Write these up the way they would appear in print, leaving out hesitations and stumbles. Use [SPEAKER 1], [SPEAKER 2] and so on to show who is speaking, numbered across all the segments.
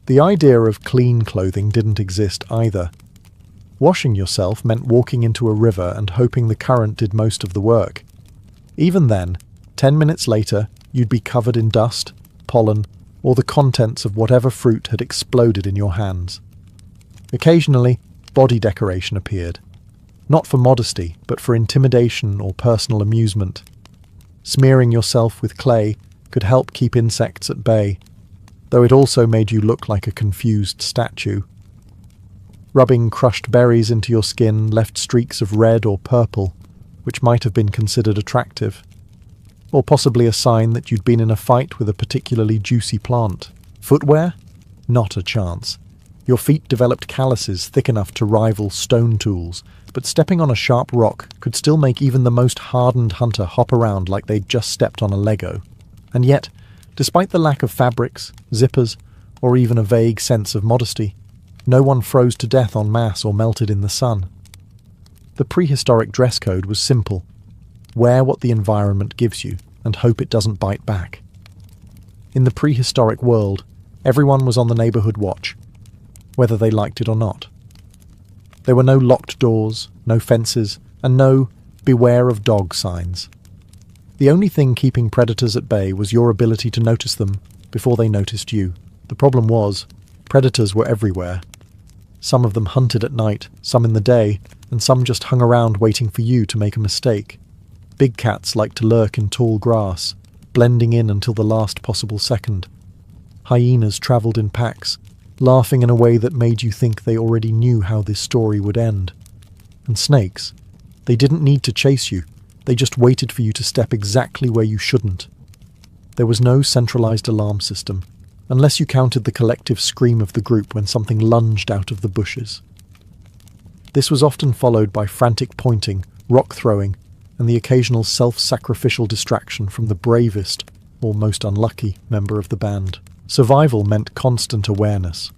[SPEAKER 1] The idea of clean clothing didn't exist either. Washing yourself meant walking into a river and hoping the current did most of the work. Even then, 10 minutes later, you'd be covered in dust, pollen, or the contents of whatever fruit had exploded in your hands. Occasionally, body decoration appeared. Not for modesty, but for intimidation or personal amusement. Smearing yourself with clay could help keep insects at bay, though it also made you look like a confused statue. Rubbing crushed berries into your skin left streaks of red or purple, which might have been considered attractive, or possibly a sign that you'd been in a fight with a particularly juicy plant. Footwear? Not a chance. Your feet developed calluses thick enough to rival stone tools, but stepping on a sharp rock could still make even the most hardened hunter hop around like they'd just stepped on a Lego. And yet, despite the lack of fabrics, zippers, or even a vague sense of modesty, no one froze to death en masse or melted in the sun. The prehistoric dress code was simple. Wear what the environment gives you, and hope it doesn't bite back. In the prehistoric world, everyone was on the neighborhood watch, whether they liked it or not. There were no locked doors, no fences, and no "beware of dog" signs. The only thing keeping predators at bay was your ability to notice them before they noticed you. The problem was, predators were everywhere. Some of them hunted at night, some in the day, and some just hung around waiting for you to make a mistake. Big cats liked to lurk in tall grass, blending in until the last possible second. Hyenas travelled in packs, laughing in a way that made you think they already knew how this story would end. And snakes, they didn't need to chase you, they just waited for you to step exactly where you shouldn't. There was no centralised alarm system, unless you counted the collective scream of the group when something lunged out of the bushes. This was often followed by frantic pointing, rock throwing, and the occasional self-sacrificial distraction from the bravest, or most unlucky, member of the band. Survival meant constant awareness.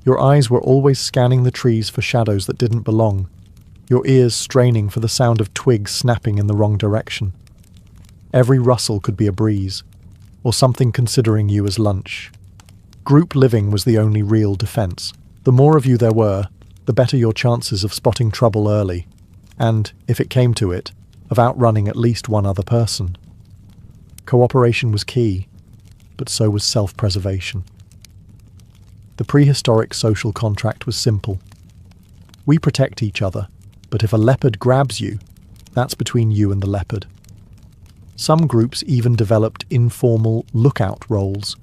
[SPEAKER 1] Your eyes were always scanning the trees for shadows that didn't belong, your ears straining for the sound of twigs snapping in the wrong direction. Every rustle could be a breeze, or something considering you as lunch. Group living was the only real defense. The more of you there were, the better your chances of spotting trouble early, and, if it came to it, of outrunning at least one other person. Cooperation was key, but so was self-preservation. The prehistoric social contract was simple. We protect each other, but if a leopard grabs you, that's between you and the leopard. Some groups even developed informal lookout roles,